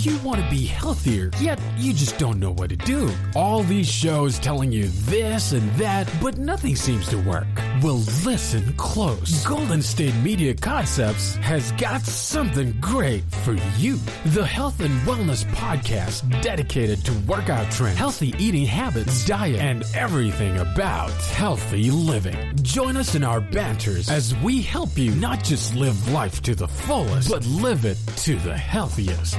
you want to be healthier, yet you just don't know what to do? All these shows telling you this and that, but nothing seems to work. Well, listen close. Golden State Media Concepts has got something great for you. The Health and Wellness Podcast dedicated to workout trends, healthy eating habits, diet, and everything about healthy living. Join us in our banters as we help you not just live life to the fullest, but live it to the healthiest.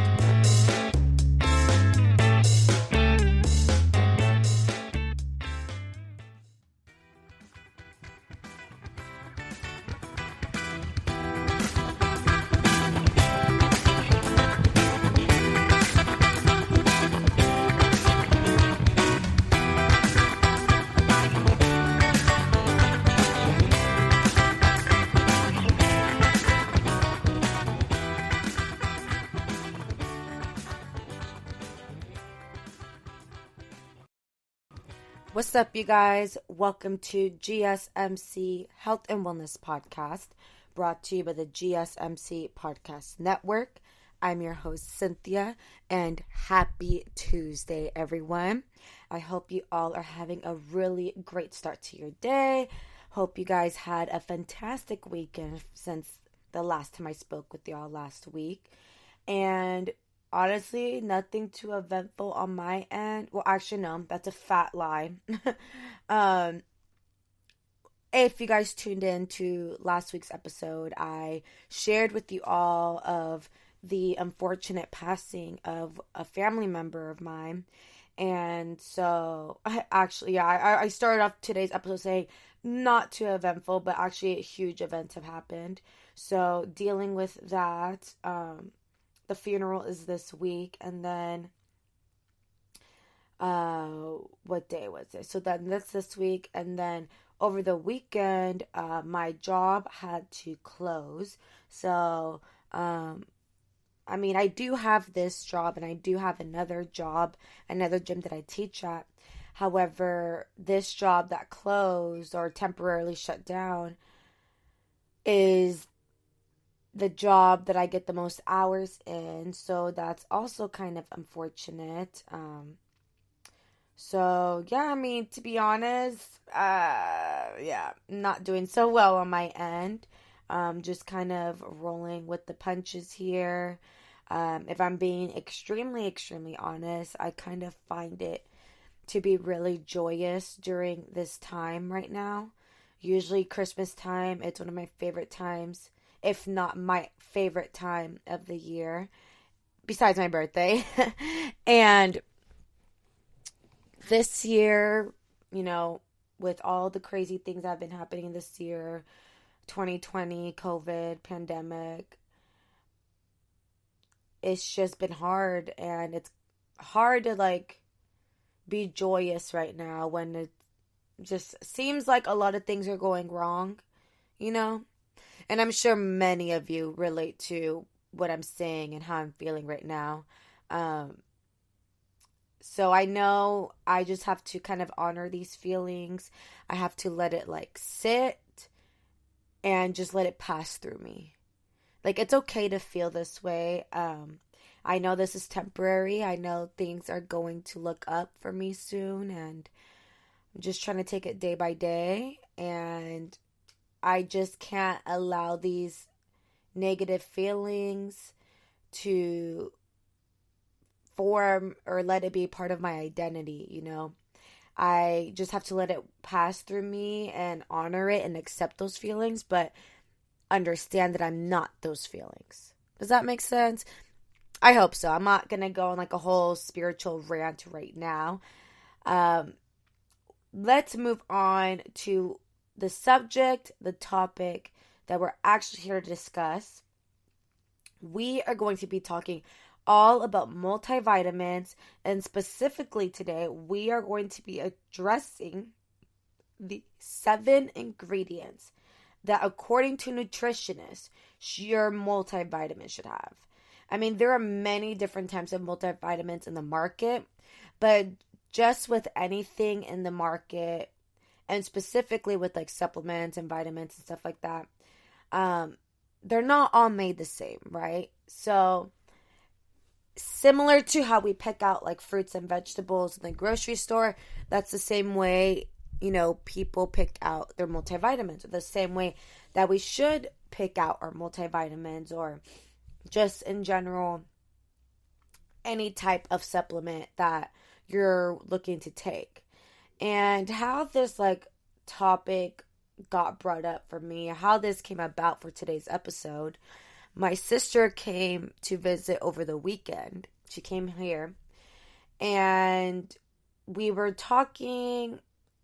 What's up, you guys? Welcome to GSMC Health and Wellness Podcast, brought to you by the GSMC Podcast Network. I'm your host, Cynthia, and happy Tuesday, everyone. I hope you all are having a really great start to your day. Hope you guys had a fantastic weekend since the last time I spoke with y'all last week. And honestly, nothing too eventful on my end. Well, actually, no, that's a fat lie. If you guys tuned in to last week's episode, I shared with you all of the unfortunate passing of a family member of mine. And so, I started off today's episode saying not too eventful, but actually huge events have happened. So, dealing with that, the funeral is this week, and then what day was it? So then that's this week, and then over the weekend, my job had to close. So, I do have this job, and I do have another job, another gym that I teach at. However, this job that closed or temporarily shut down is the job that I get the most hours in, so that's also kind of unfortunate. To be honest, not doing so well on my end. Just kind of rolling with the punches here. If I'm being extremely, extremely honest, I kind of find it to be really joyous during this time right now. Usually Christmas time, it's one of my favorite times, if not my favorite time of the year, besides my birthday. And this year, with all the crazy things that have been happening this year, 2020, COVID, pandemic, it's just been hard. And it's hard to, be joyous right now when it just seems like a lot of things are going wrong, And I'm sure many of you relate to what I'm saying and how I'm feeling right now. So I know I just have to kind of honor these feelings. I have to let it sit and just let it pass through me. It's okay to feel this way. I know this is temporary. I know things are going to look up for me soon, and I'm just trying to take it day by day. And I just can't allow these negative feelings to form or let it be part of my identity, I just have to let it pass through me and honor it and accept those feelings, but understand that I'm not those feelings. Does that make sense? I hope so. I'm not going to go on a whole spiritual rant right now. Let's move on to the subject, the topic that we're actually here to discuss. We are going to be talking all about multivitamins, and specifically today, we are going to be addressing the 7 ingredients that, according to nutritionists, your multivitamin should have. There are many different types of multivitamins in the market, but just with anything in the market, and specifically with supplements and vitamins and stuff like that, they're not all made the same, right? So similar to how we pick out like fruits and vegetables in the grocery store, that's the same way, people pick out their multivitamins, or the same way that we should pick out our multivitamins, or just in general, any type of supplement that you're looking to take. And how this like topic got brought up for me, how this came about for today's episode. My sister came to visit over the weekend. She came here and we were talking,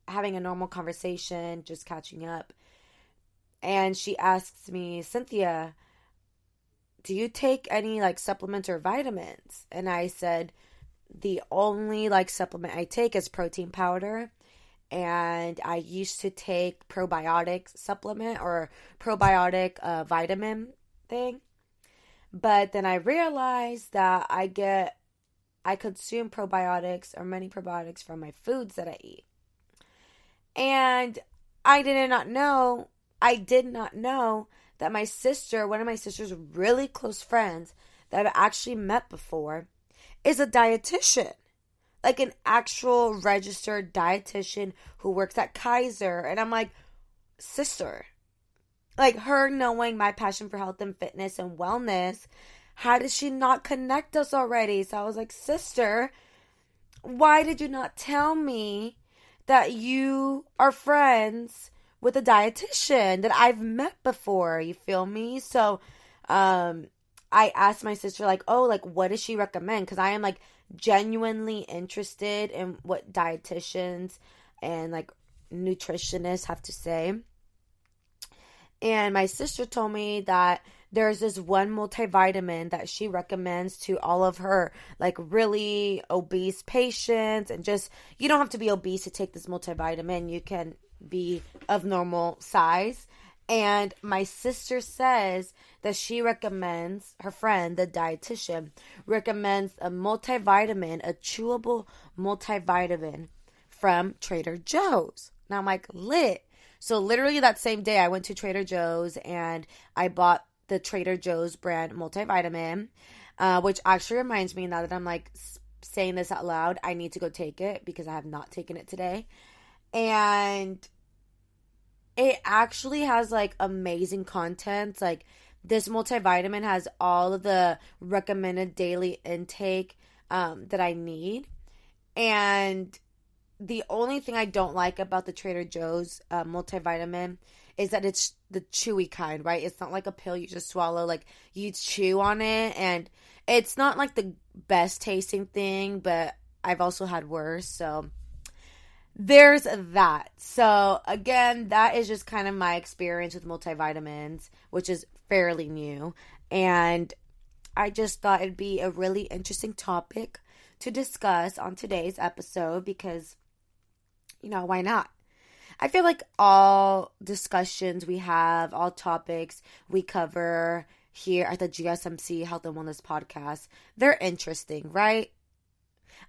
having a normal conversation, just catching up. And she asks me, Cynthia, do you take any like supplements or vitamins? And I said, the only like supplement I take is protein powder. And I used to take probiotic supplement or probiotic vitamin thing. But then I realized that I consume probiotics or many probiotics from my foods that I eat. And I did not know that my sister, one of my sister's really close friends that I've actually met before, is a dietitian. Like an actual registered dietitian who works at Kaiser. And I'm like, sister, like her knowing my passion for health and fitness and wellness, how did she not connect us already? So I was like, sister, why did you not tell me that you are friends with a dietitian that I've met before? You feel me? So I asked my sister, like, oh, like, what does she recommend? Because I am like genuinely interested in what dietitians and like nutritionists have to say. And my sister told me that there's this one multivitamin that she recommends to all of her like really obese patients. And just, you don't have to be obese to take this multivitamin. You can be of normal size. And my sister says that she recommends, her friend, the dietitian, recommends a multivitamin, a chewable multivitamin from Trader Joe's. Now I'm like, lit. So literally that same day I went to Trader Joe's and I bought the Trader Joe's brand multivitamin, which actually reminds me, now that I'm like saying this out loud, I need to go take it because I have not taken it today. And it actually has like amazing content. Like this multivitamin has all of the recommended daily intake that I need. And the only thing I don't like about the Trader Joe's multivitamin is that it's the chewy kind, right? It's not like a pill you just swallow. Like you chew on it, and it's not like the best tasting thing, but I've also had worse. So there's that. So again, that is just kind of my experience with multivitamins, which is fairly new. And I just thought it'd be a really interesting topic to discuss on today's episode because, why not? I feel like all discussions we have, all topics we cover here at the GSMC Health and Wellness Podcast, they're interesting, right?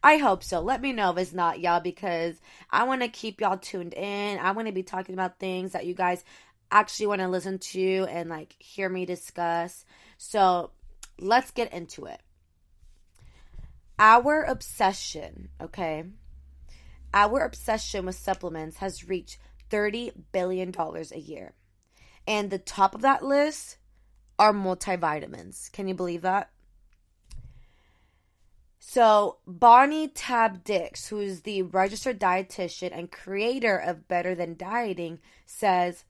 I hope so. Let me know if it's not, y'all, because I want to keep y'all tuned in. I want to be talking about things that you guys actually want to listen to and like hear me discuss. So let's get into it. Our obsession with supplements has reached $30 billion a year. And the top of that list are multivitamins. Can you believe that? So Bonnie Tab Dix, who is the registered dietitian and creator of Better Than Dieting, says,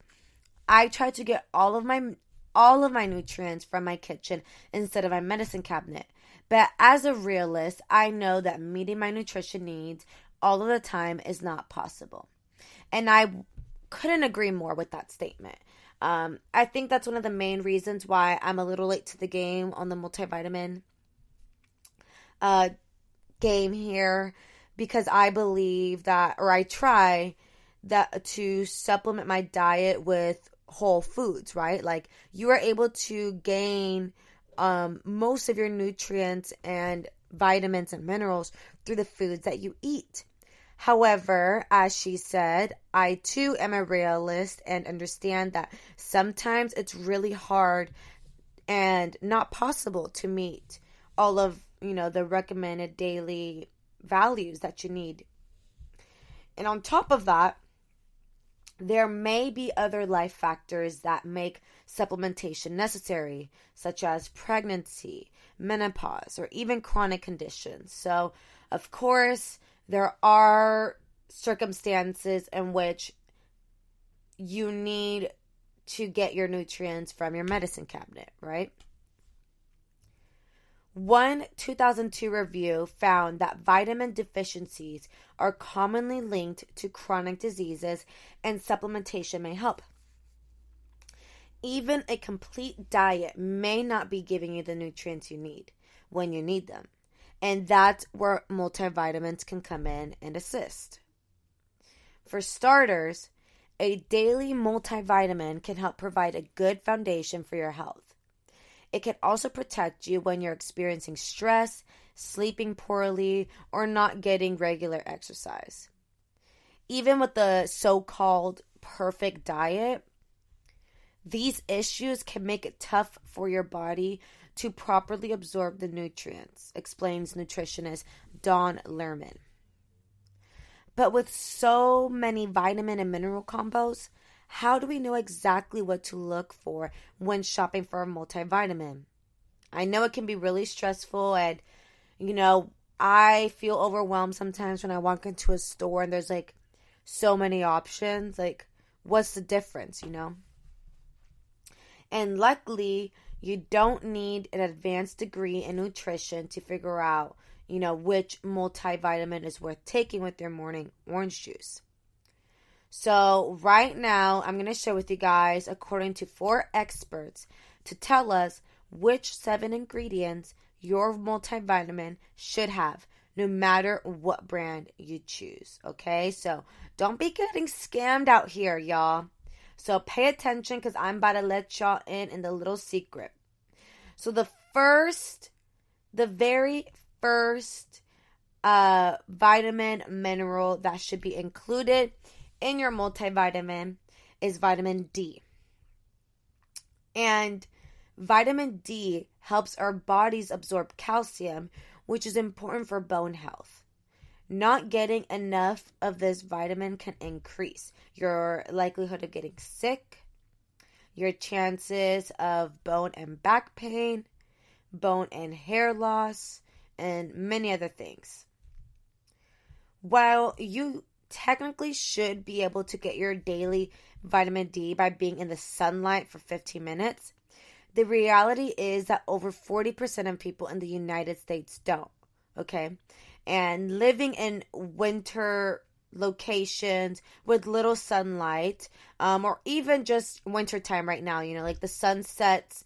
I try to get all of my nutrients from my kitchen instead of my medicine cabinet. But as a realist, I know that meeting my nutrition needs all of the time is not possible. And I couldn't agree more with that statement. I think that's one of the main reasons why I'm a little late to the game on the multivitamin game here, because I believe that, or I try that to supplement my diet with whole foods, right? Like you are able to gain most of your nutrients and vitamins and minerals through the foods that you eat. However, as she said, I too am a realist and understand that sometimes it's really hard and not possible to meet all of the recommended daily values that you need. And on top of that, there may be other life factors that make supplementation necessary, such as pregnancy, menopause, or even chronic conditions. So, of course, there are circumstances in which you need to get your nutrients from your medicine cabinet, right? One 2002 review found that vitamin deficiencies are commonly linked to chronic diseases, and supplementation may help. Even a complete diet may not be giving you the nutrients you need when you need them. And that's where multivitamins can come in and assist. For starters, a daily multivitamin can help provide a good foundation for your health. It can also protect you when you're experiencing stress, sleeping poorly, or not getting regular exercise. Even with the so-called perfect diet, these issues can make it tough for your body to properly absorb the nutrients, explains nutritionist Dawn Lerman. But with so many vitamin and mineral combos, how do we know exactly what to look for when shopping for a multivitamin? I know it can be really stressful, and, I feel overwhelmed sometimes when I walk into a store and there's so many options. What's the difference, And luckily, you don't need an advanced degree in nutrition to figure out, which multivitamin is worth taking with your morning orange juice. So right now, I'm going to share with you guys, according to 4 experts, to tell us which 7 ingredients your multivitamin should have, no matter what brand you choose. Okay, so don't be getting scammed out here, y'all. So pay attention, because I'm about to let y'all in the little secret. So the very first vitamin mineral that should be included in your multivitamin is vitamin D. And vitamin D helps our bodies absorb calcium, which is important for bone health. Not getting enough of this vitamin can increase your likelihood of getting sick, your chances of bone and back pain, bone and hair loss, and many other things. While you technically should be able to get your daily vitamin D by being in the sunlight for 15 minutes, the reality is that over 40% of people in the United States don't, okay? And living in winter locations with little sunlight, or even just wintertime right now, the sun sets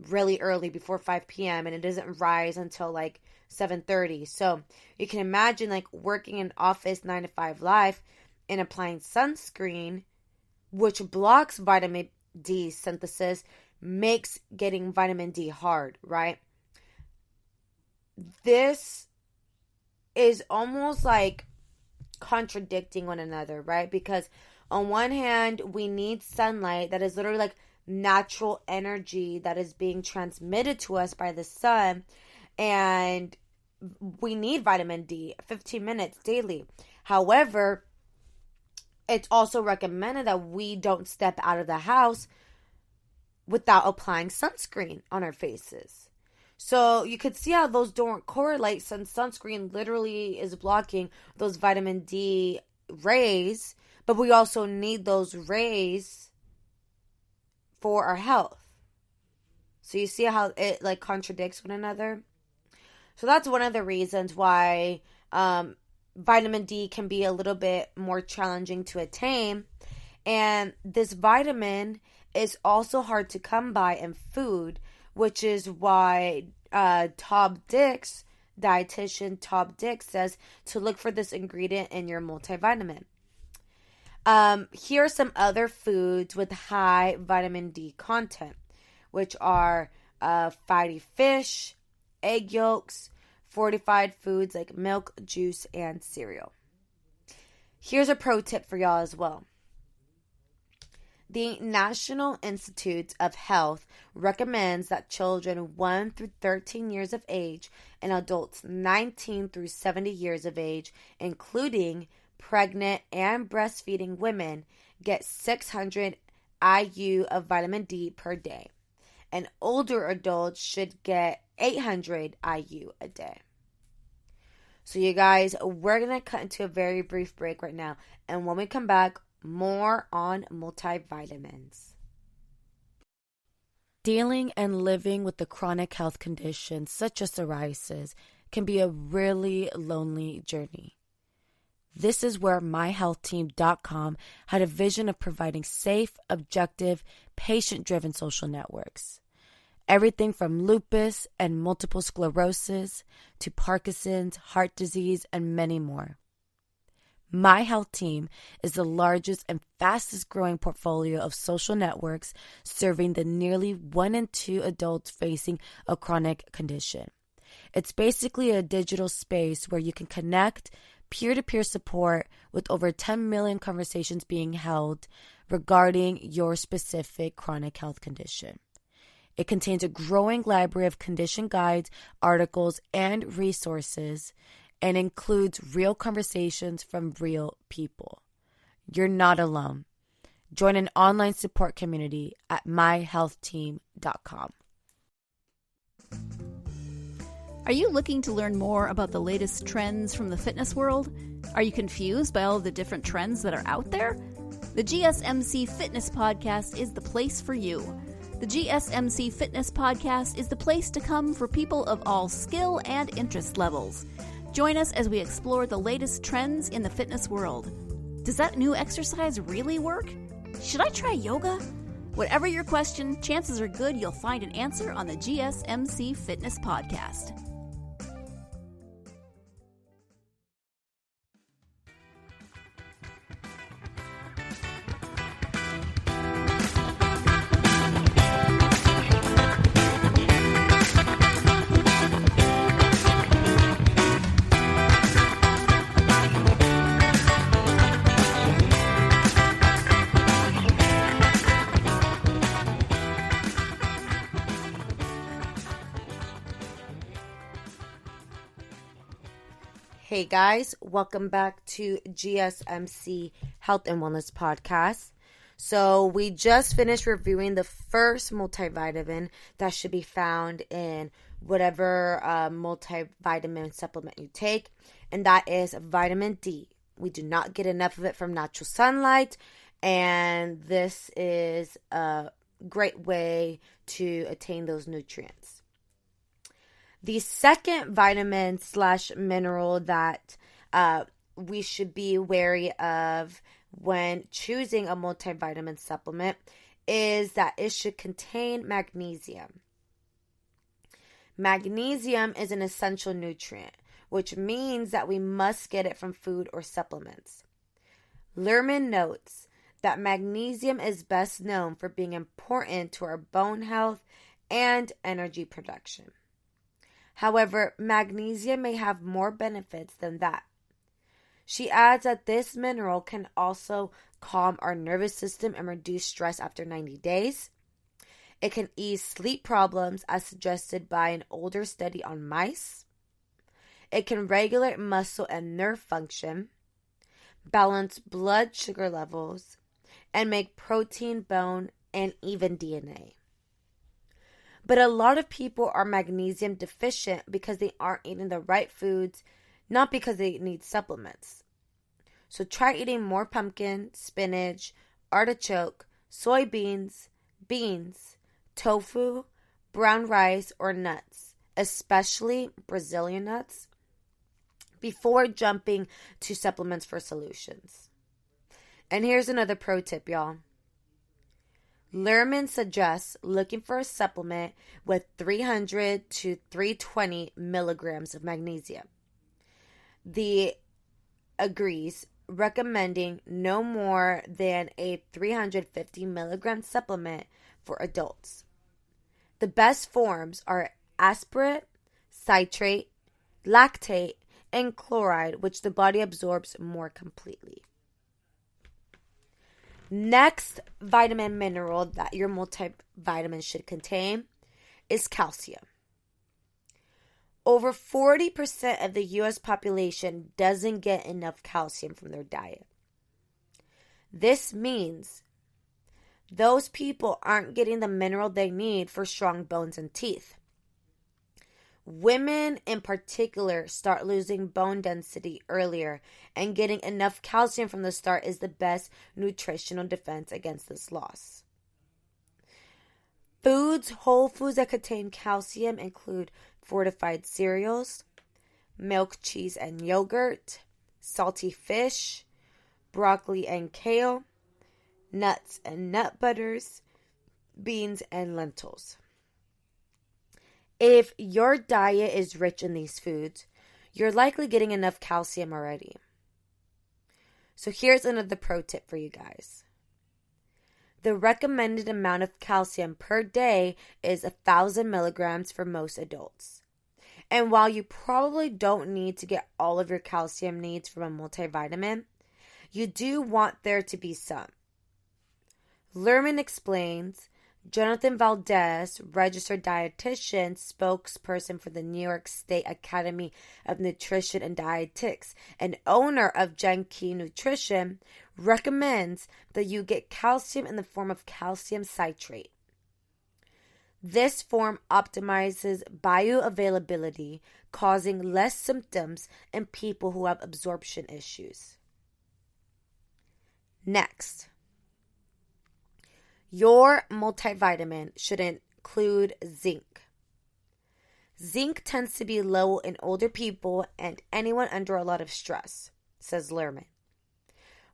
really early before 5 p.m. and it doesn't rise until 7:30. So you can imagine working in office 9 to 5 life and applying sunscreen, which blocks vitamin D synthesis, makes getting vitamin D hard, right? This is almost contradicting one another, right? Because on one hand, we need sunlight that is literally natural energy that is being transmitted to us by the sun, and we need vitamin D 15 minutes daily. However, it's also recommended that we don't step out of the house without applying sunscreen on our faces. So you could see how those don't correlate, since sunscreen literally is blocking those vitamin D rays, but we also need those rays for our health. So you see how it contradicts one another? So that's one of the reasons why vitamin D can be a little bit more challenging to attain. And this vitamin is also hard to come by in food, which is why dietitian Todd Dix says to look for this ingredient in your multivitamin. Here are some other foods with high vitamin D content, which are fatty fish, egg yolks, fortified foods like milk, juice, and cereal. Here's a pro tip for y'all as well. The National Institute of Health recommends that children 1 through 13 years of age and adults 19 through 70 years of age, including pregnant and breastfeeding women, get 600 IU of vitamin D per day, and older adults should get 800 IU a day. So you guys, we're going to cut into a very brief break right now, and when we come back, more on multivitamins. Dealing and living with a chronic health condition such as psoriasis can be a really lonely journey. This is where myhealthteam.com had a vision of providing safe, objective, patient-driven social networks. Everything from lupus and multiple sclerosis to Parkinson's, heart disease, and many more. My Health Team is the largest and fastest growing portfolio of social networks serving the nearly 1 in 2 adults facing a chronic condition. It's basically a digital space where you can connect peer-to-peer support with over 10 million conversations being held regarding your specific chronic health condition. It contains a growing library of condition guides, articles, and resources, and includes real conversations from real people. You're not alone. Join an online support community at myhealthteam.com. Are you looking to learn more about the latest trends from the fitness world? Are you confused by all of the different trends that are out there? The GSMC Fitness Podcast is the place for you. The GSMC Fitness Podcast is the place to come for people of all skill and interest levels. Join us as we explore the latest trends in the fitness world. Does that new exercise really work? Should I try yoga? Whatever your question, chances are good you'll find an answer on the GSMC Fitness Podcast. Hey guys, welcome back to GSMC Health and Wellness Podcast. So we just finished reviewing the first multivitamin that should be found in whatever multivitamin supplement you take, and that is vitamin D. We do not get enough of it from natural sunlight, and this is a great way to attain those nutrients. The second vitamin / mineral that we should be wary of when choosing a multivitamin supplement is that it should contain magnesium. Magnesium is an essential nutrient, which means that we must get it from food or supplements. Lerman notes that magnesium is best known for being important to our bone health and energy production. However, magnesium may have more benefits than that. She adds that this mineral can also calm our nervous system and reduce stress after 90 days. It can ease sleep problems as suggested by an older study on mice. It can regulate muscle and nerve function, balance blood sugar levels, and make protein, bone, and even DNA. But a lot of people are magnesium deficient because they aren't eating the right foods, not because they need supplements. So try eating more pumpkin, spinach, artichoke, soybeans, beans, tofu, brown rice, or nuts, especially Brazilian nuts, before jumping to supplements for solutions. And here's another pro tip, y'all. Lerman suggests looking for a supplement with 300 to 320 milligrams of magnesium. The agrees, recommending no more than a 350 milligram supplement for adults. The best forms are aspirate, citrate, lactate, and chloride, which the body absorbs more completely. Next vitamin mineral that your multivitamin should contain is calcium. Over 40% of the U.S. population doesn't get enough calcium from their diet. This means those people aren't getting the mineral they need for strong bones and teeth. Women in particular start losing bone density earlier, and getting enough calcium from the start is the best nutritional defense against this loss. Whole foods that contain calcium include fortified cereals, milk, cheese, and yogurt, salty fish, broccoli and kale, nuts and nut butters, beans and lentils. If your diet is rich in these foods, you're likely getting enough calcium already. So here's another pro tip for you guys. The recommended amount of calcium per day is 1,000 milligrams for most adults. And while you probably don't need to get all of your calcium needs from a multivitamin, you do want there to be some. Lerman explains, Jonathan Valdez, registered dietitian, spokesperson for the New York State Academy of Nutrition and Dietetics, and owner of Genki Nutrition, recommends that you get calcium in the form of calcium citrate. This form optimizes bioavailability, causing less symptoms in people who have absorption issues. Next, your multivitamin should include zinc. Zinc tends to be low in older people and anyone under a lot of stress, says Lerman.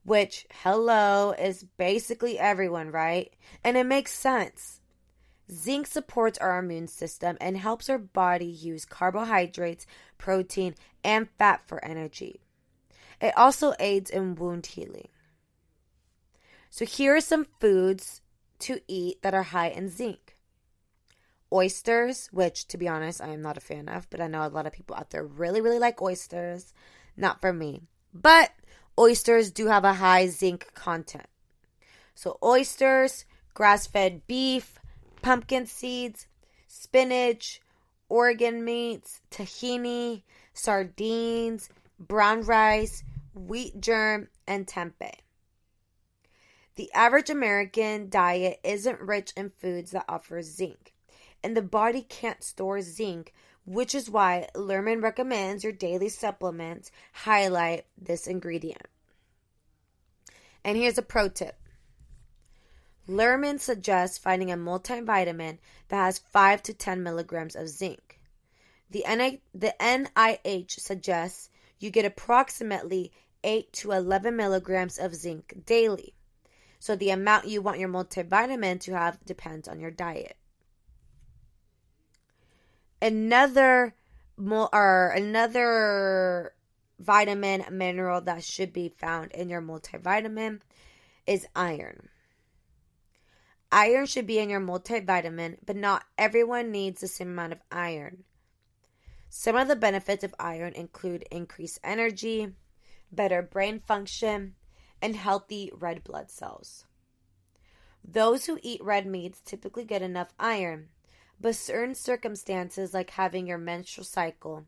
Which, is basically everyone, right? And it makes sense. Zinc supports our immune system and helps our body use carbohydrates, protein, and fat for energy. It also aids in wound healing. So here are some foods to eat that are high in zinc. Oysters, which to be honest I am not a fan of, but I know a lot of people out there really like oysters. Not for me, but oysters do have a high zinc content. So oysters, grass-fed beef, pumpkin seeds, spinach, organ meats, tahini, sardines, brown rice, wheat germ, and tempeh. The average American diet isn't rich in foods that offer zinc, and the body can't store zinc, which is why Lerman recommends your daily supplements highlight this ingredient. And here's a pro tip. Lerman suggests finding a multivitamin that has 5 to 10 milligrams of zinc. The NIH suggests you get approximately 8 to 11 milligrams of zinc daily. So the amount you want your multivitamin to have depends on your diet. Another vitamin mineral that should be found in your multivitamin is iron. Iron should be in your multivitamin, but not everyone needs the same amount of iron. Some of the benefits of iron include increased energy, better brain function, and healthy red blood cells. Those who eat red meats typically get enough iron, but certain circumstances like having your menstrual cycle,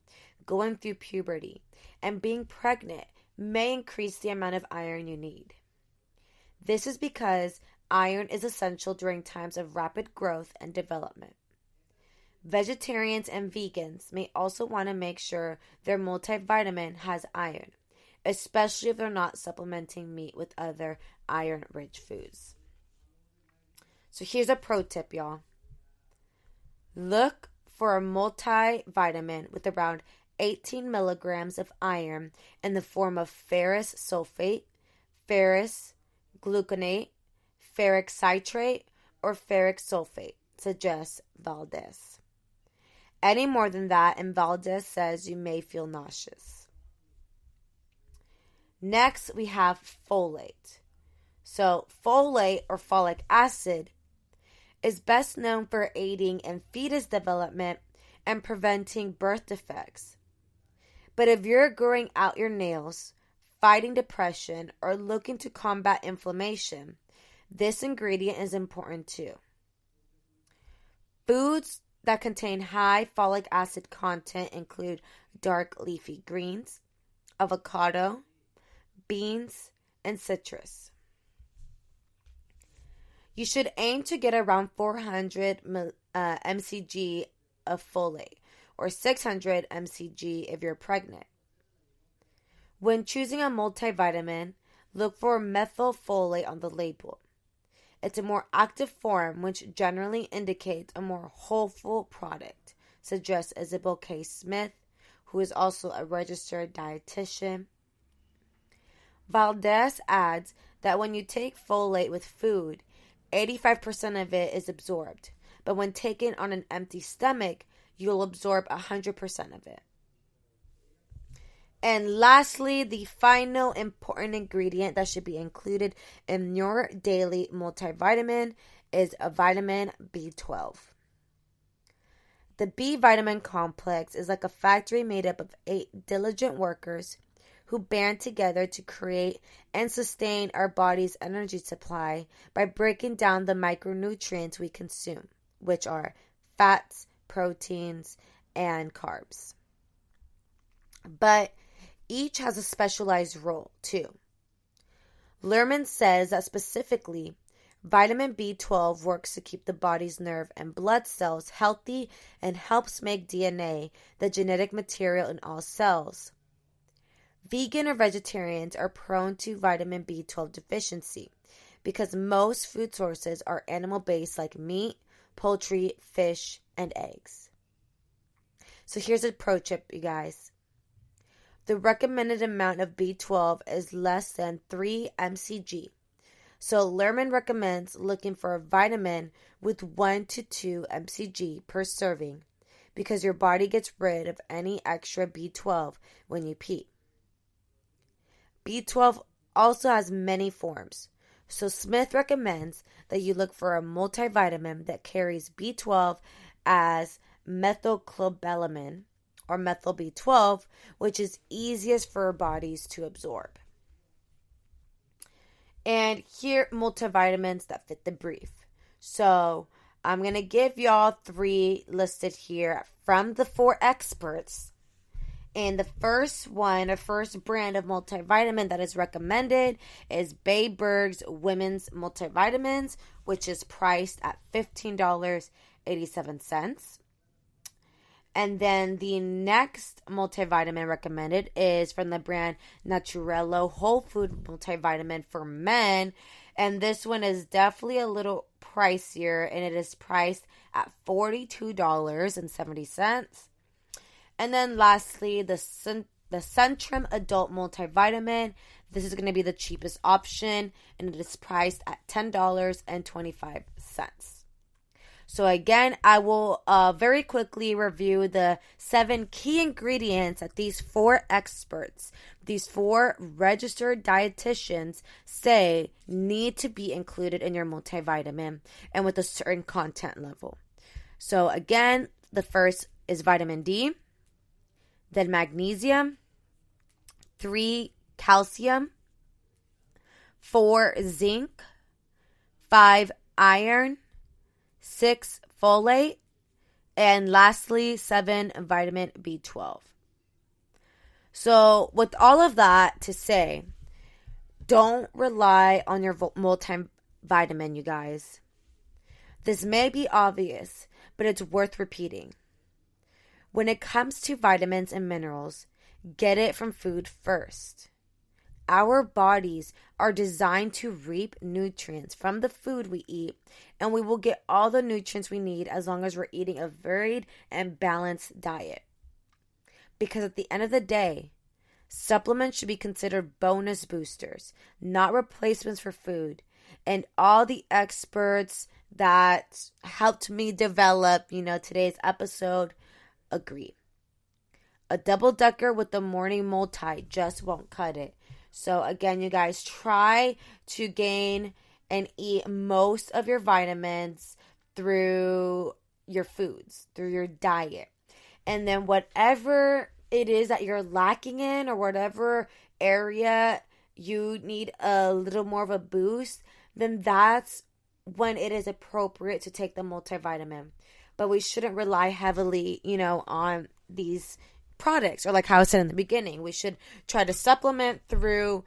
going through puberty, and being pregnant may increase the amount of iron you need. This is because iron is essential during times of rapid growth and development. Vegetarians and vegans may also want to make sure their multivitamin has iron, especially if they're not supplementing meat with other iron-rich foods. So here's a pro tip, y'all. Look for a multivitamin with around 18 milligrams of iron in the form of ferrous sulfate, ferrous gluconate, ferric citrate, or ferric sulfate, suggests Valdez. Any more than that, and Valdez says you may feel nauseous. Next, we have folate. So, folate or folic acid is best known for aiding in fetus development and preventing birth defects. But if you're growing out your nails, fighting depression, or looking to combat inflammation, This ingredient is important too. Foods that contain high folic acid content include dark leafy greens, avocado, beans, and citrus. You should aim to get around 400 mcg of folate, or 600 mcg if you're pregnant. When choosing a multivitamin, look for methylfolate on the label. It's a more active form, which generally indicates a more hopeful product, suggests Isabel K. Smith, who is also a registered dietitian. Valdez adds that when you take folate with food, 85% of it is absorbed, but when taken on an empty stomach, you'll absorb 100% of it. And lastly, the final important ingredient that should be included in your daily multivitamin is a vitamin B12. The B vitamin complex is like a factory made up of 8 diligent workers who band together to create and sustain our body's energy supply by breaking down the micronutrients we consume, which are fats, proteins, and carbs. But each has a specialized role too. Lerman says that specifically, vitamin B12 works to keep the body's nerve and blood cells healthy and helps make DNA, the genetic material in all cells. Vegan or vegetarians are prone to vitamin B12 deficiency because most food sources are animal-based like meat, poultry, fish, and eggs. So here's a pro tip, you guys. The recommended amount of B12 is less than 3 mcg. So Lerman recommends looking for a vitamin with 1 to 2 mcg per serving because your body gets rid of any extra B12 when you pee. B12 also has many forms. So Smith recommends that you look for a multivitamin that carries B12 as methylcobalamin or methyl B12, which is easiest for our bodies to absorb. And here are multivitamins that fit the brief. So I'm going to give y'all 3 listed here from the 4 experts. And the first brand of multivitamin that is recommended is Bayberg's Women's Multivitamins, which is priced at $15.87. And then the next multivitamin recommended is from the brand Naturello Whole Food Multivitamin for Men. And this one is definitely a little pricier, and it is priced at $42.70. And then lastly, the Centrum Adult Multivitamin. This is going to be the cheapest option, and it is priced at $10.25. So again, I will very quickly review the 7 key ingredients that these 4 experts, these 4 registered dietitians say need to be included in your multivitamin and with a certain content level. So again, the first is vitamin D, then magnesium, 3 calcium, 4 zinc, 5 iron, 6 folate, and lastly 7 vitamin B12. So with all of that to say, don't rely on your multivitamin, you guys. This may be obvious, but it's worth repeating. When it comes to vitamins and minerals, get it from food first. Our bodies are designed to reap nutrients from the food we eat, and we will get all the nutrients we need as long as we're eating a varied and balanced diet. Because at the end of the day, supplements should be considered bonus boosters, not replacements for food. And all the experts that helped me develop, today's episode agree. A double-decker with the morning multi just won't cut it. So again, you guys, try to gain and eat most of your vitamins through your foods, through your diet. And then whatever it is that you're lacking in or whatever area you need a little more of a boost, then that's when it is appropriate to take the multivitamin. But we shouldn't rely heavily, on these products, or like how I said in the beginning, we should try to supplement through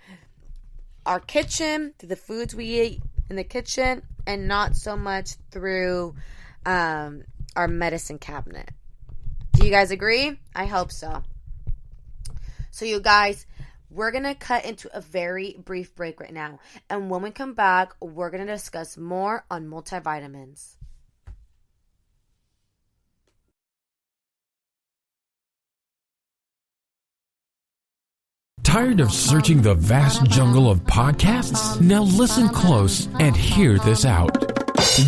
our kitchen, through the foods we eat in the kitchen, and not so much through our medicine cabinet. Do you guys agree? I hope so. So you guys, we're going to cut into a very brief break right now. And when we come back, we're going to discuss more on multivitamins. Tired of searching the vast jungle of podcasts? Now listen close and hear this out.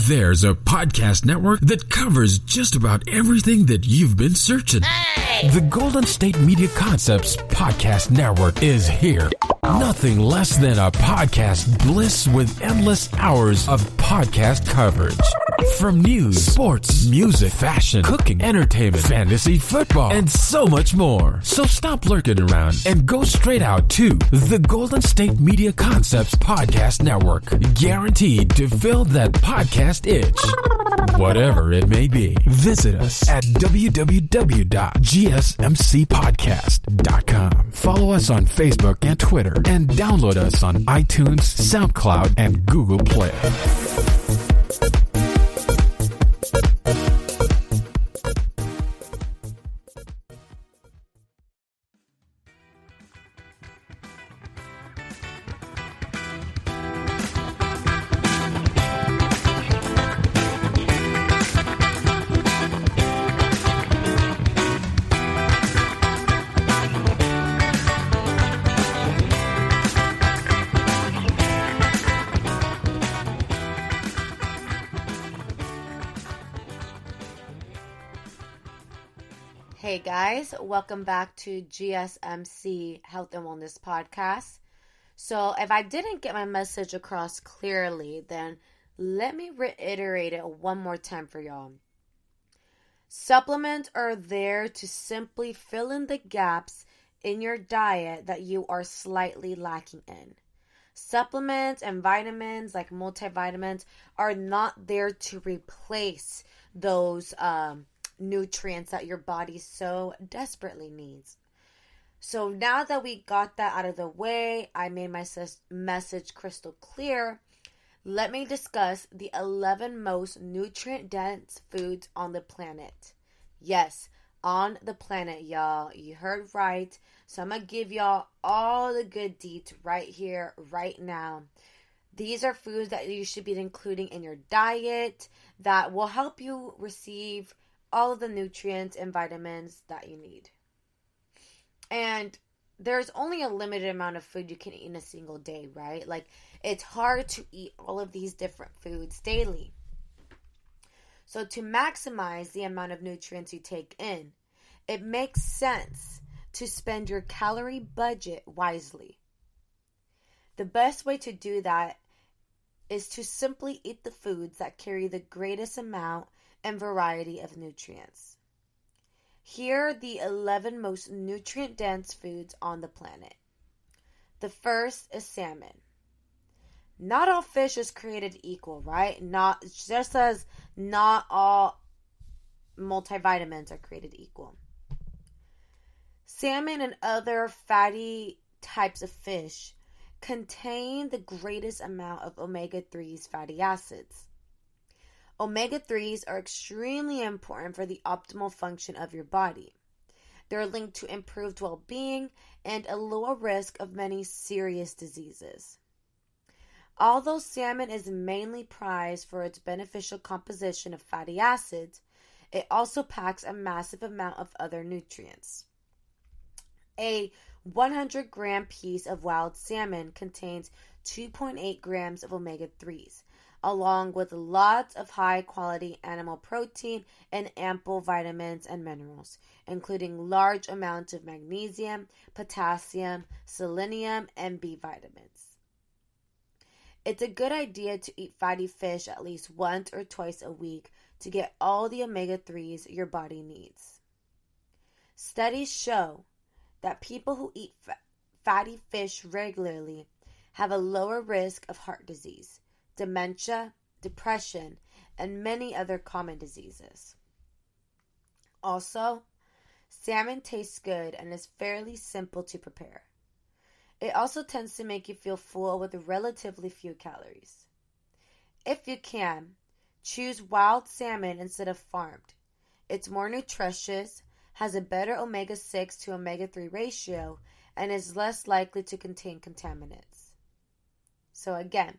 There's a podcast network that covers just about everything that you've been searching. Hey! The Golden State Media Concepts Podcast Network is here. Nothing less than a podcast bliss with endless hours of podcast coverage. From news, sports, music, fashion, cooking, entertainment, fantasy, football, and so much more. So stop lurking around and go straight out to the Golden State Media Concepts Podcast Network. Guaranteed to fill that podcast itch. Whatever it may be. Visit us at www.gsmcpodcast.com. Follow us on Facebook and Twitter, and download us on iTunes, SoundCloud, and Google Play. Hey guys, welcome back to GSMC Health and Wellness Podcast. So if I didn't get my message across clearly, then let me reiterate it one more time for y'all. Supplements are there to simply fill in the gaps in your diet that you are slightly lacking in. Supplements and vitamins like multivitamins are not there to replace those nutrients that your body so desperately needs. So now that we got that out of the way, I made my message crystal clear. Let me discuss the 11 most nutrient-dense foods on the planet. Yes, on the planet, y'all. You heard right. So I'm going to give y'all all the good deets right here, right now. These are foods that you should be including in your diet that will help you receive all of the nutrients and vitamins that you need. And there's only a limited amount of food you can eat in a single day, right? Like, it's hard to eat all of these different foods daily. So to maximize the amount of nutrients you take in, it makes sense to spend your calorie budget wisely. The best way to do that is to simply eat the foods that carry the greatest amount and variety of nutrients. Here are the 11 most nutrient-dense foods on the planet. The first is salmon. Not all fish is created equal, right? Just as not all multivitamins are created equal. Salmon and other fatty types of fish contain the greatest amount of omega-3 fatty acids. Omega-3s are extremely important for the optimal function of your body. They're linked to improved well-being and a lower risk of many serious diseases. Although salmon is mainly prized for its beneficial composition of fatty acids, it also packs a massive amount of other nutrients. A 100-gram piece of wild salmon contains 2.8 grams of omega-3s, along with lots of high-quality animal protein and ample vitamins and minerals, including large amounts of magnesium, potassium, selenium, and B vitamins. It's a good idea to eat fatty fish at least once or twice a week to get all the omega-3s your body needs. Studies show that people who eat fatty fish regularly have a lower risk of heart disease, dementia, depression, and many other common diseases. Also, salmon tastes good and is fairly simple to prepare. It also tends to make you feel full with relatively few calories. If you can, choose wild salmon instead of farmed. It's more nutritious, has a better omega-6 to omega-3 ratio, and is less likely to contain contaminants. So again,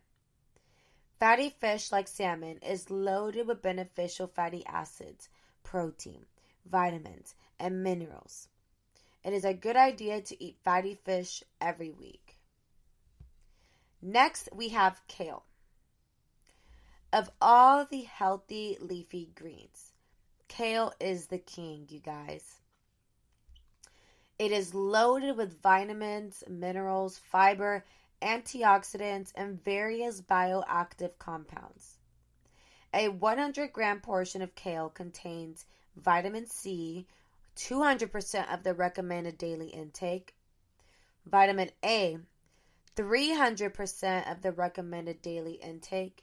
fatty fish like salmon is loaded with beneficial fatty acids, protein, vitamins, and minerals. It is a good idea to eat fatty fish every week. Next, we have kale. Of all the healthy leafy greens, kale is the king, you guys. It is loaded with vitamins, minerals, fiber, antioxidants, and various bioactive compounds. A 100-gram portion of kale contains vitamin C, 200% of the recommended daily intake, vitamin A, 300% of the recommended daily intake,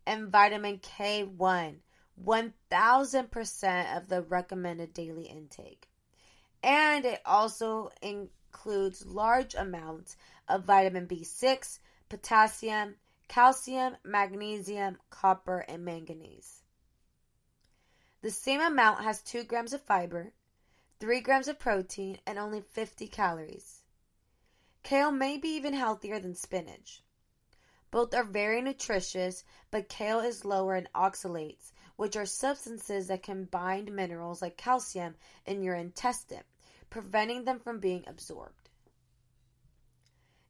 and vitamin K1, 1000% of the recommended daily intake. And it also includes large amounts of vitamin B6, potassium, calcium, magnesium, copper, and manganese. The same amount has 2 grams of fiber, 3 grams of protein, and only 50 calories. Kale may be even healthier than spinach. Both are very nutritious, but kale is lower in oxalates, which are substances that can bind minerals like calcium in your intestine, preventing them from being absorbed.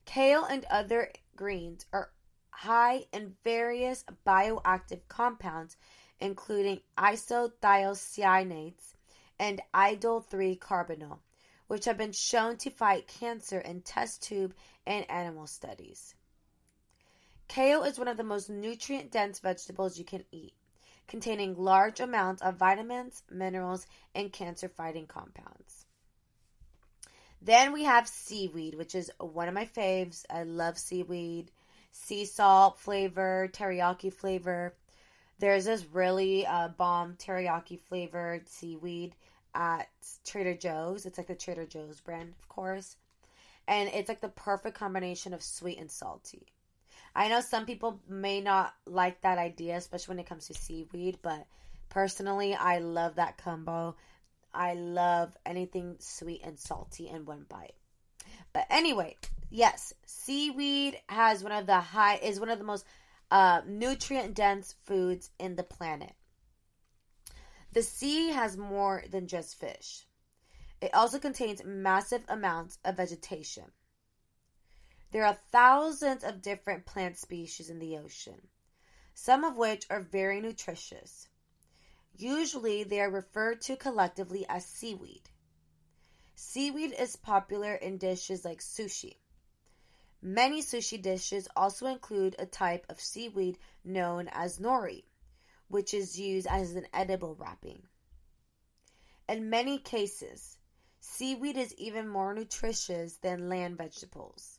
Kale and other greens are high in various bioactive compounds, including isothiocyanates and idol-3 carbonyl, which have been shown to fight cancer in test tube and animal studies. Kale is one of the most nutrient-dense vegetables you can eat, containing large amounts of vitamins, minerals, and cancer-fighting compounds. Then we have seaweed, which is one of my faves. I love seaweed. Sea salt flavor, teriyaki flavor. There's this really bomb teriyaki flavored seaweed at Trader Joe's. It's like the Trader Joe's brand, of course. And it's like the perfect combination of sweet and salty. I know some people may not like that idea, especially when it comes to seaweed, but personally, I love that combo. I love anything sweet and salty in one bite. But anyway, yes, seaweed is one of the most nutrient-dense foods in the planet. The sea has more than just fish. It also contains massive amounts of vegetation. There are thousands of different plant species in the ocean, some of which are very nutritious. Usually, they are referred to collectively as seaweed. Seaweed is popular in dishes like sushi. Many sushi dishes also include a type of seaweed known as nori, which is used as an edible wrapping. In many cases, seaweed is even more nutritious than land vegetables.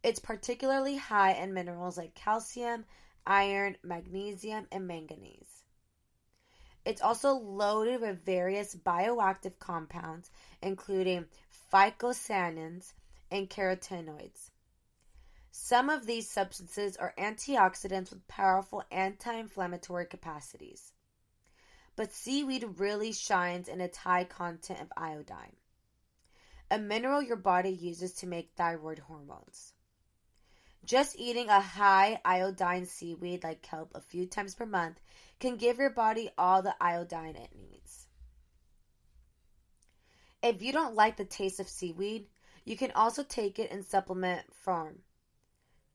It's particularly high in minerals like calcium, iron, magnesium, and manganese. It's also loaded with various bioactive compounds, including phycocyanins and carotenoids. Some of these substances are antioxidants with powerful anti-inflammatory capacities. But seaweed really shines in its high content of iodine, a mineral your body uses to make thyroid hormones. Just eating a high iodine seaweed like kelp a few times per month can give your body all the iodine it needs. If you don't like the taste of seaweed, you can also take it in supplement form.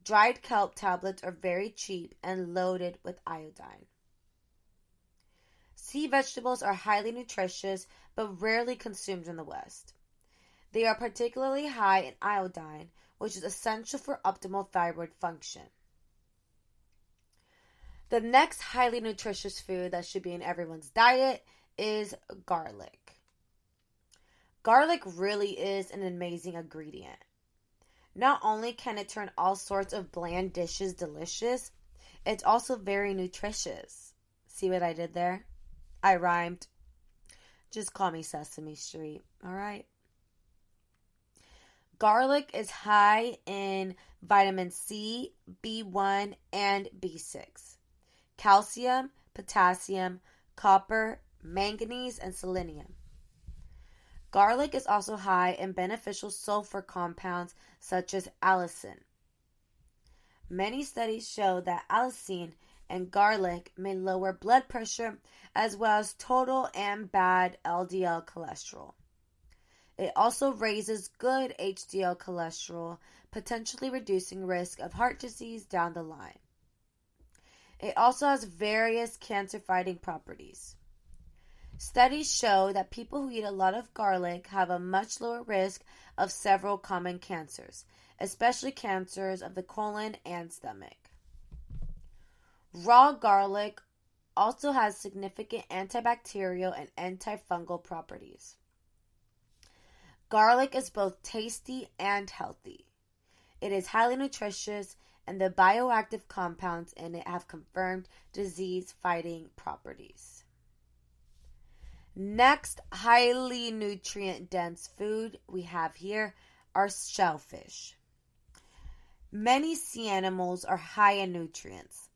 Dried kelp tablets are very cheap and loaded with iodine. Sea vegetables are highly nutritious but rarely consumed in the West. They are particularly high in iodine, which is essential for optimal thyroid function. The next highly nutritious food that should be in everyone's diet is garlic. Garlic really is an amazing ingredient. Not only can it turn all sorts of bland dishes delicious, it's also very nutritious. See what I did there? I rhymed. Just call me Sesame Street, all right? Garlic is high in vitamin C, B1, and B6, calcium, potassium, copper, manganese, and selenium. Garlic is also high in beneficial sulfur compounds such as allicin. Many studies show that allicin and garlic may lower blood pressure as well as total and bad LDL cholesterol. It also raises good HDL cholesterol, potentially reducing risk of heart disease down the line. It also has various cancer-fighting properties. Studies show that people who eat a lot of garlic have a much lower risk of several common cancers, especially cancers of the colon and stomach. Raw garlic also has significant antibacterial and antifungal properties. Garlic is both tasty and healthy. It is highly nutritious, and the bioactive compounds in it have confirmed disease-fighting properties. Next, highly nutrient-dense food we have here are shellfish. Many sea animals are high in nutrients,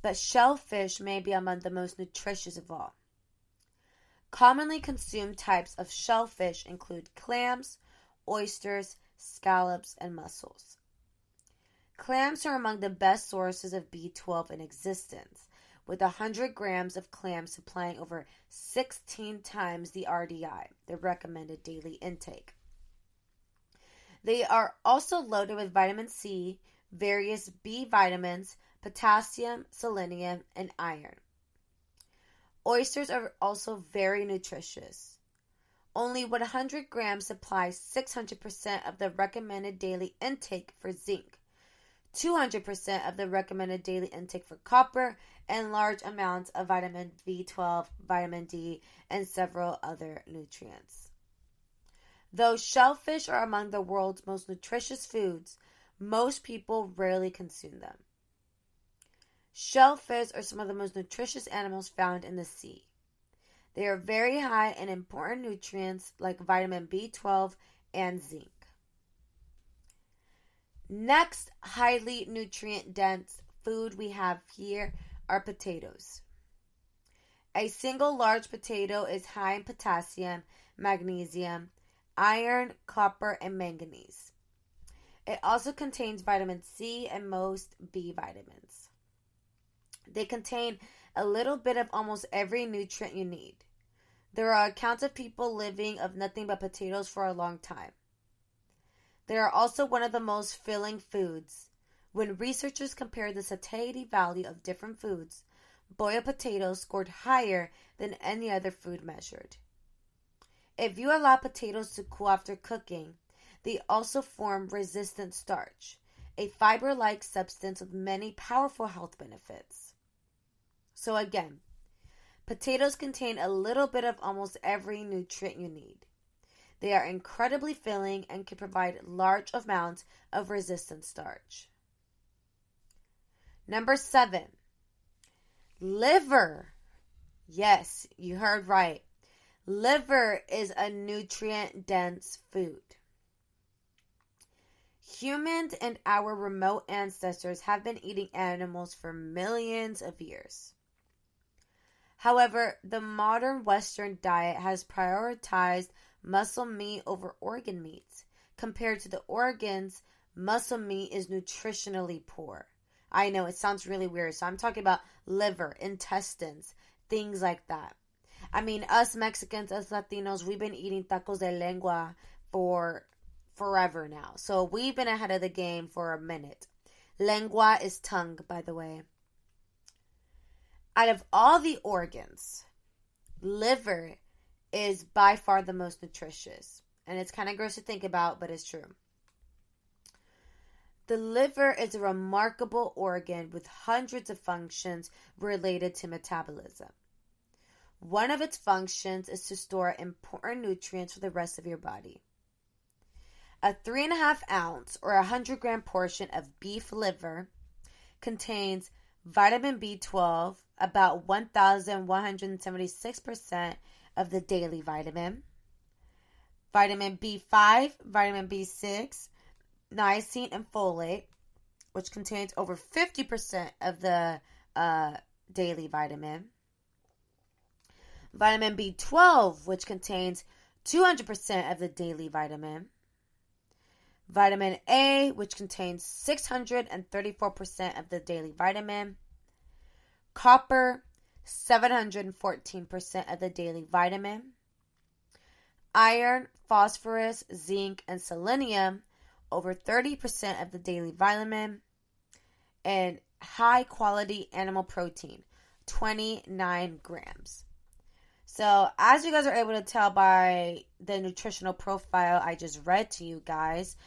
but shellfish may be among the most nutritious of all. Commonly consumed types of shellfish include clams, oysters, scallops, and mussels. Clams are among the best sources of B12 in existence, with 100 grams of clams supplying over 16 times the RDI, the recommended daily intake. They are also loaded with vitamin C, various B vitamins, potassium, selenium, and iron. Oysters are also very nutritious. Only 100 grams supplies 600% of the recommended daily intake for zinc, 200% of the recommended daily intake for copper, and large amounts of vitamin B12, vitamin D, and several other nutrients. Though shellfish are among the world's most nutritious foods, most people rarely consume them. Shellfish are some of the most nutritious animals found in the sea. They are very high in important nutrients like vitamin B12 and zinc. Next, highly nutrient-dense food we have here are potatoes. A single large potato is high in potassium, magnesium, iron, copper, and manganese. It also contains vitamin C and most B vitamins. They contain a little bit of almost every nutrient you need. There are accounts of people living of nothing but potatoes for a long time. They are also one of the most filling foods. When researchers compared the satiety value of different foods, boiled potatoes scored higher than any other food measured. If you allow potatoes to cool after cooking, they also form resistant starch, a fiber-like substance with many powerful health benefits. So again, potatoes contain a little bit of almost every nutrient you need. They are incredibly filling and can provide large amounts of resistant starch. Number 7, liver. Yes, you heard right. Liver is a nutrient-dense food. Humans and our remote ancestors have been eating animals for millions of years. However, the modern Western diet has prioritized muscle meat over organ meats. Compared to the organs, muscle meat is nutritionally poor. I know, it sounds really weird. So I'm talking about liver, intestines, things like that. I mean, us Mexicans, us Latinos, we've been eating tacos de lengua for forever now. So we've been ahead of the game for a minute. Lengua is tongue, by the way. Out of all the organs, liver is by far the most nutritious. And it's kind of gross to think about, but it's true. The liver is a remarkable organ with hundreds of functions related to metabolism. One of its functions is to store important nutrients for the rest of your body. A 3.5 ounce or 100 gram portion of beef liver contains vitamin B12, about 1,176% of the daily vitamin, vitamin B5, vitamin B6, niacin, and folate, which contains over 50% of the daily vitamin, vitamin B12, which contains 200% of the daily vitamin, vitamin A, which contains 634% of the daily vitamin, copper, 714% of the daily vitamin, iron, phosphorus, zinc, and selenium, over 30% of the daily vitamin, and high quality animal protein, 29 grams. So as you guys are able to tell by the nutritional profile I just read to you guys,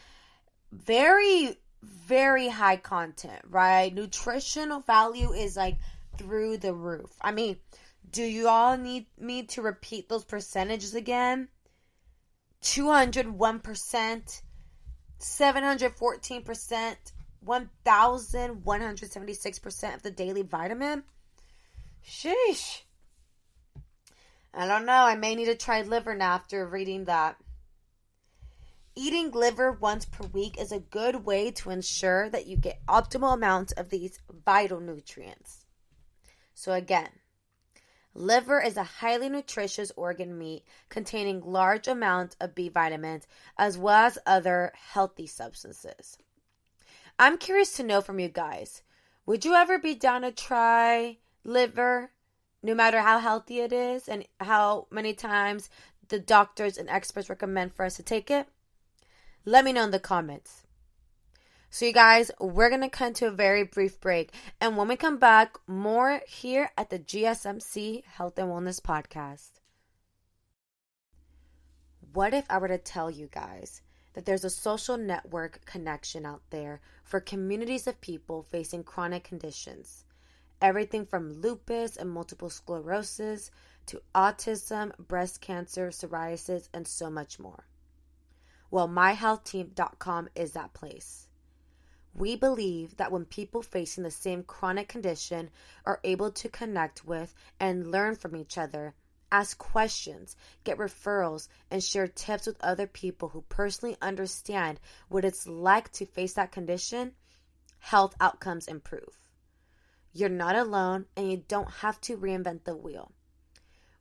very, very high content, right? Nutritional value is like through the roof. I mean, do you all need me to repeat those percentages again? 201%, 714%, 1,176% of the daily vitamin? Sheesh. I don't know. I may need to try liver now after reading that. Eating liver once per week is a good way to ensure that you get optimal amounts of these vital nutrients. So again, liver is a highly nutritious organ meat containing large amounts of B vitamins as well as other healthy substances. I'm curious to know from you guys, would you ever be down to try liver, no matter how healthy it is and how many times the doctors and experts recommend for us to take it? Let me know in the comments. So you guys, we're going to come to a very brief break. And when we come back, more here at the GSMC Health and Wellness Podcast. What if I were to tell you guys that there's a social network connection out there for communities of people facing chronic conditions? Everything from lupus and multiple sclerosis to autism, breast cancer, psoriasis, and so much more. Well, myhealthteam.com is that place. We believe that when people facing the same chronic condition are able to connect with and learn from each other, ask questions, get referrals, and share tips with other people who personally understand what it's like to face that condition, health outcomes improve. You're not alone, and you don't have to reinvent the wheel.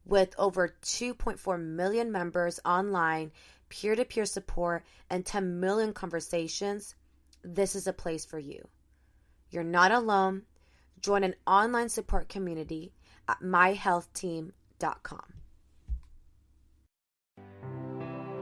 With over 2.4 million members online, peer-to-peer support, and 10 million conversations, this is a place for you. You're not alone. Join an online support community at myhealthteam.com.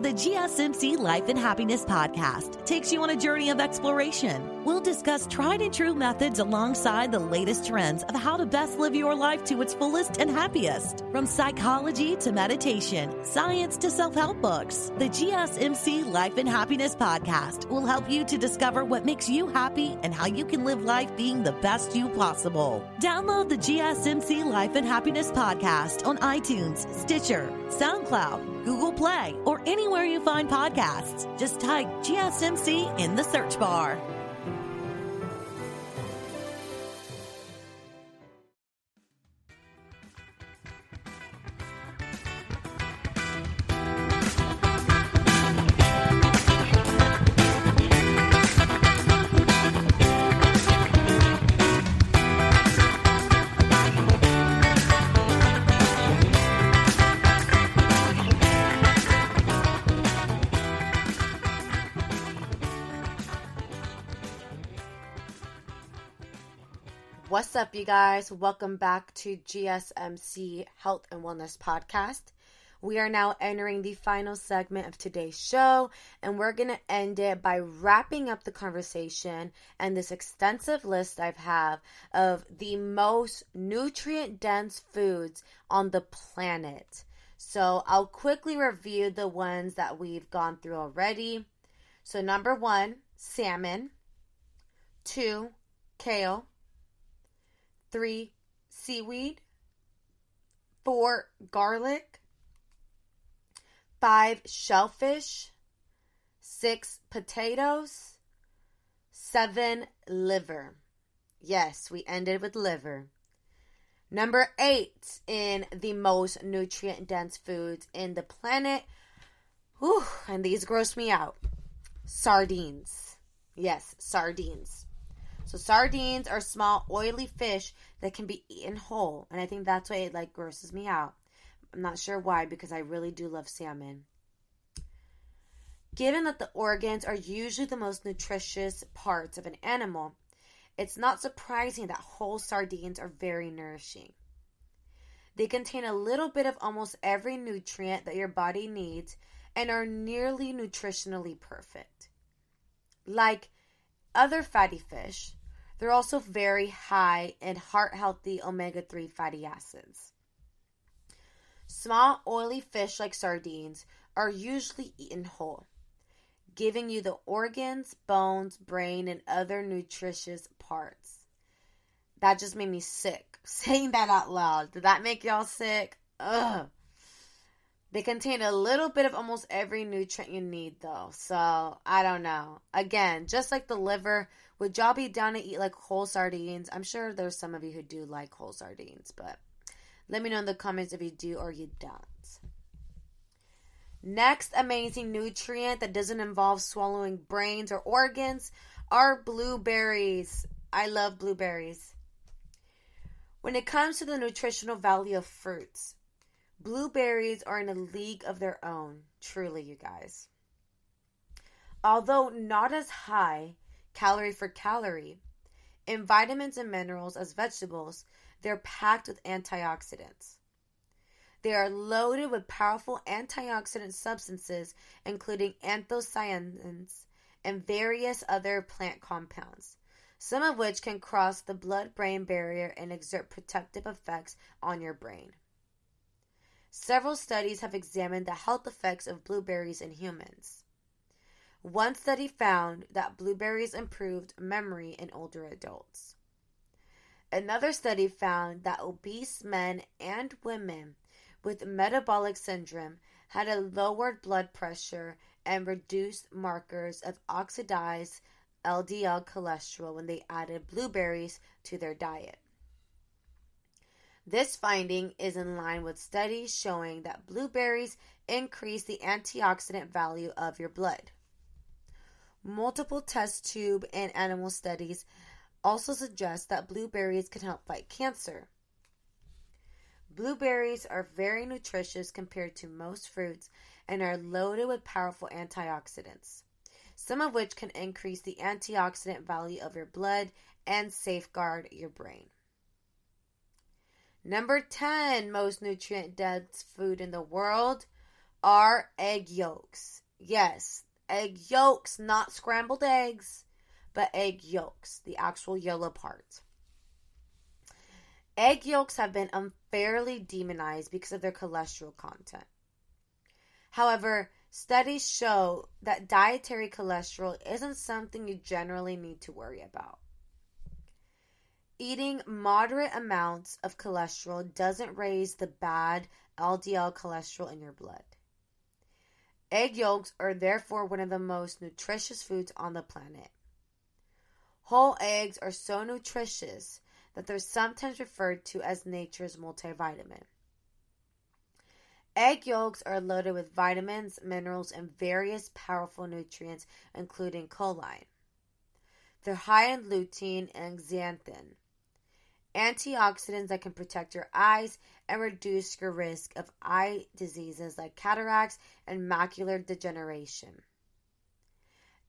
The GSMC Life and Happiness Podcast takes you on a journey of exploration. We'll discuss tried and true methods alongside the latest trends of how to best live your life to its fullest and happiest. From psychology to meditation, science to self-help books, the GSMC Life and Happiness Podcast will help you to discover what makes you happy and how you can live life being the best you possible. Download the GSMC Life and Happiness Podcast on iTunes, Stitcher, SoundCloud, Google Play, or anywhere you find podcasts. Just type GSMC in the search bar. What's up, you guys? Welcome back to GSMC Health and Wellness Podcast. We are now entering the final segment of today's show, and we're going to end it by wrapping up the conversation and this extensive list I have of the most nutrient-dense foods on the planet. So I'll quickly review the ones that we've gone through already. So number 1, salmon. 2, kale. 3, seaweed. 4, garlic. 5, shellfish. 6 potatoes, 7 liver. Yes, we ended with liver. Number 8 in the most nutrient-dense foods in the planet. Whew, and these gross me out. Sardines. Yes, sardines. So sardines are small, oily fish that can be eaten whole. And I think that's why it grosses me out. I'm not sure why, because I really do love salmon. Given that the organs are usually the most nutritious parts of an animal, it's not surprising that whole sardines are very nourishing. They contain a little bit of almost every nutrient that your body needs and are nearly nutritionally perfect. Like other fatty fish, they're also very high in heart-healthy omega-3 fatty acids. Small, oily fish like sardines are usually eaten whole, giving you the organs, bones, brain, and other nutritious parts. That just made me sick, saying that out loud. Did that make y'all sick? Ugh. They contain a little bit of almost every nutrient you need, though. So, I don't know. Again, just like the liver, would y'all be down to eat whole sardines? I'm sure there's some of you who do like whole sardines, but let me know in the comments if you do or you don't. Next amazing nutrient that doesn't involve swallowing brains or organs are blueberries. I love blueberries. When it comes to the nutritional value of fruits, blueberries are in a league of their own, truly, you guys. Although not as high calorie for calorie in vitamins and minerals as vegetables, they're packed with antioxidants. They are loaded with powerful antioxidant substances, including anthocyanins and various other plant compounds, some of which can cross the blood-brain barrier and exert protective effects on your brain. Several studies have examined the health effects of blueberries in humans. One study found that blueberries improved memory in older adults. Another study found that obese men and women with metabolic syndrome had a lowered blood pressure and reduced markers of oxidized LDL cholesterol when they added blueberries to their diet. This finding is in line with studies showing that blueberries increase the antioxidant value of your blood. Multiple test tube and animal studies also suggest that blueberries can help fight cancer. Blueberries are very nutritious compared to most fruits and are loaded with powerful antioxidants, some of which can increase the antioxidant value of your blood and safeguard your brain. Number 10 most nutrient-dense food in the world are egg yolks. Yes, egg yolks, not scrambled eggs, but egg yolks, the actual yellow part. Egg yolks have been unfairly demonized because of their cholesterol content. However, studies show that dietary cholesterol isn't something you generally need to worry about. Eating moderate amounts of cholesterol doesn't raise the bad LDL cholesterol in your blood. Egg yolks are therefore one of the most nutritious foods on the planet. Whole eggs are so nutritious that they're sometimes referred to as nature's multivitamin. Egg yolks are loaded with vitamins, minerals, and various powerful nutrients, including choline. They're high in lutein and zeaxanthin, antioxidants that can protect your eyes and reduce your risk of eye diseases like cataracts and macular degeneration.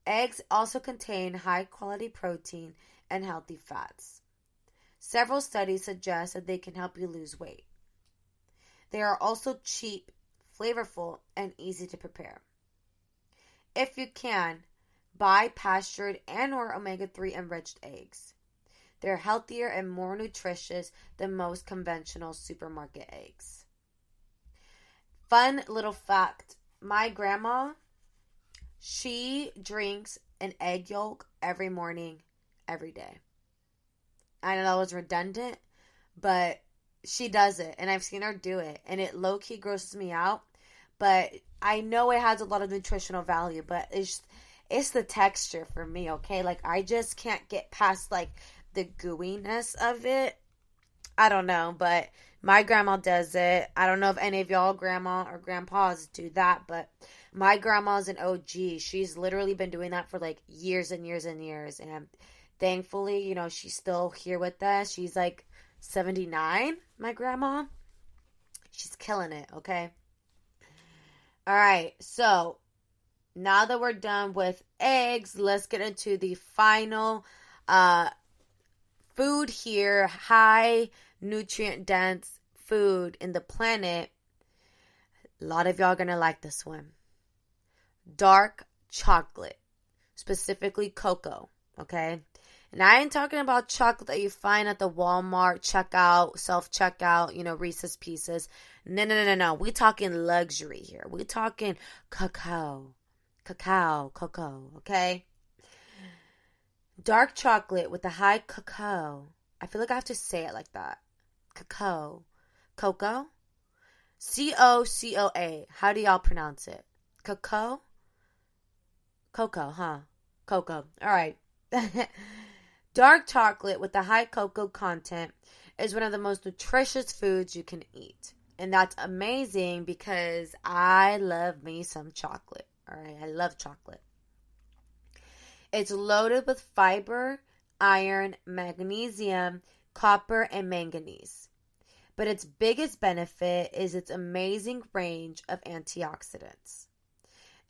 Eggs also contain high-quality protein and healthy fats. Several studies suggest that they can help you lose weight. They are also cheap, flavorful, and easy to prepare. If you can, buy pastured and or omega-3 enriched eggs. They're healthier and more nutritious than most conventional supermarket eggs. Fun little fact, my grandma, she drinks an egg yolk every morning, every day. I know that was redundant, but she does it, and I've seen her do it, and it low-key grosses me out, but I know it has a lot of nutritional value, but it's the texture for me, okay? Like, I just can't get past, like, the gooiness of it. I don't know, but my grandma does it. I don't know if any of y'all grandma or grandpas do that, but my grandma's an OG. She's literally been doing that for, like, years and years and years, and thankfully, she's still here with us. She's, like, 79, my grandma. She's killing it, okay? All right, so now that we're done with eggs, let's get into the final food here. High nutrient dense food in the planet. A lot of y'all are going to like this one. Dark chocolate, specifically cocoa, okay? And I ain't talking about chocolate that you find at the Walmart checkout, self-checkout, Reese's Pieces. No. We talking luxury here. We talking cocoa, okay? Dark chocolate with a high cocoa. I feel like I have to say it like that. Cocoa. Cocoa? C-O-C-O-A. How do y'all pronounce it? Cocoa? Cocoa, huh? Cocoa. All right. Dark chocolate with a high cocoa content is one of the most nutritious foods you can eat. And that's amazing because I love me some chocolate. All right, I love chocolate. It's loaded with fiber, iron, magnesium, copper, and manganese. But its biggest benefit is its amazing range of antioxidants.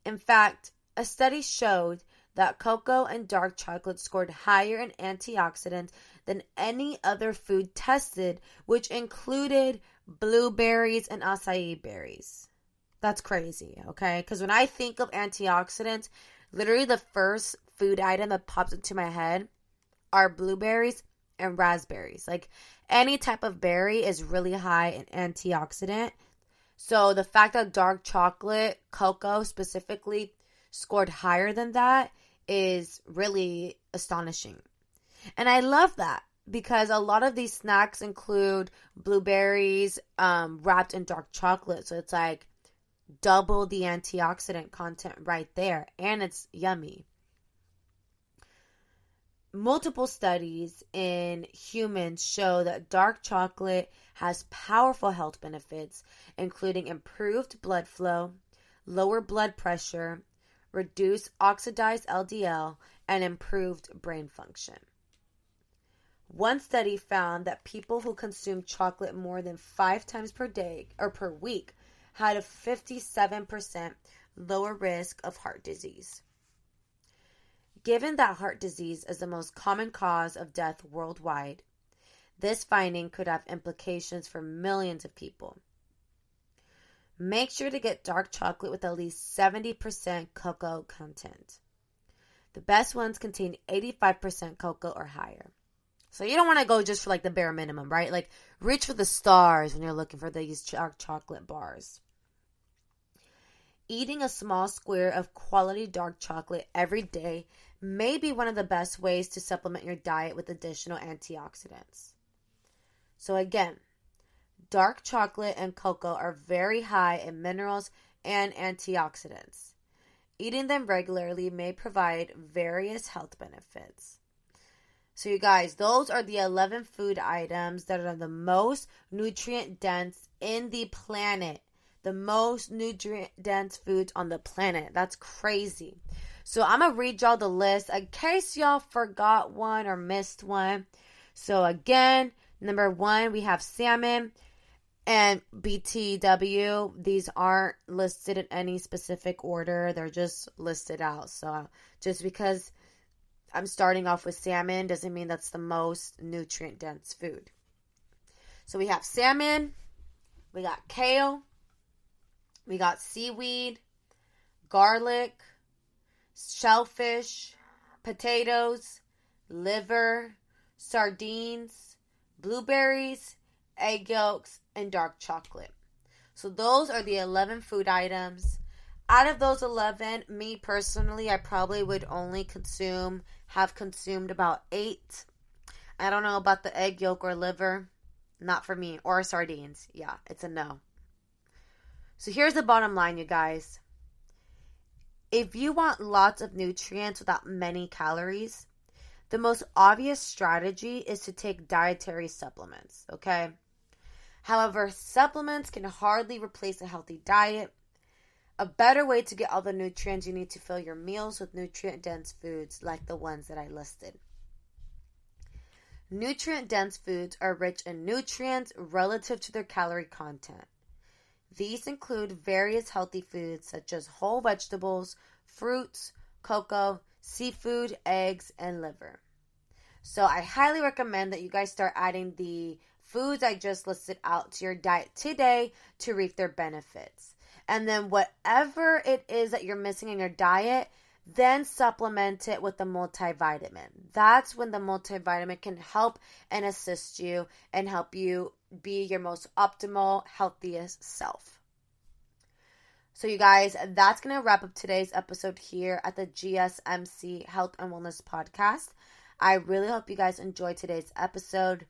In fact, a study showed that cocoa and dark chocolate scored higher in antioxidants than any other food tested, which included blueberries and acai berries. That's crazy, okay? Because when I think of antioxidants, literally the first food item that pops into my head are blueberries and raspberries. Like, any type of berry is really high in antioxidant. So the fact that dark chocolate, cocoa specifically, scored higher than that is really astonishing. And I love that because a lot of these snacks include blueberries wrapped in dark chocolate. So it's like double the antioxidant content right there. And it's yummy. Multiple studies in humans show that dark chocolate has powerful health benefits, including improved blood flow, lower blood pressure, reduced oxidized LDL, and improved brain function. One study found that people who consume chocolate more than 5 times per day or per week had a 57% lower risk of heart disease. Given that heart disease is the most common cause of death worldwide, this finding could have implications for millions of people. Make sure to get dark chocolate with at least 70% cocoa content. The best ones contain 85% cocoa or higher. So you don't want to go just for like the bare minimum, right? Like, reach for the stars when you're looking for these dark chocolate bars. Eating a small square of quality dark chocolate every day may be one of the best ways to supplement your diet with additional antioxidants. So again, dark chocolate and cocoa are very high in minerals and antioxidants. Eating them regularly may provide various health benefits. So you guys, those are the 11 food items that are the most nutrient dense in the planet. The most nutrient dense foods on the planet. That's crazy. So I'm going to read y'all the list in case y'all forgot one or missed one. So again, number 1, we have salmon and BTW. These aren't listed in any specific order. They're just listed out. So just because I'm starting off with salmon doesn't mean that's the most nutrient dense food. So we have salmon. We got kale. We got seaweed, garlic, shellfish, potatoes, liver, sardines, blueberries, egg yolks, and dark chocolate. So those are the 11 food items. Out of those 11, me personally, I probably would only have consumed about 8. I don't know about the egg yolk or liver. Not for me. Or sardines. Yeah, it's a no. So here's the bottom line, you guys. If you want lots of nutrients without many calories, the most obvious strategy is to take dietary supplements, okay? However, supplements can hardly replace a healthy diet. A better way to get all the nutrients you need to fill your meals with nutrient-dense foods like the ones that I listed. Nutrient-dense foods are rich in nutrients relative to their calorie content. These include various healthy foods such as whole vegetables, fruits, cocoa, seafood, eggs, and liver. So I highly recommend that you guys start adding the foods I just listed out to your diet today to reap their benefits. And then whatever it is that you're missing in your diet, then supplement it with the multivitamin. That's when the multivitamin can help and assist you and help you be your most optimal, healthiest self. So you guys, that's going to wrap up today's episode here at the GSMC Health and Wellness Podcast. I really hope you guys enjoyed today's episode.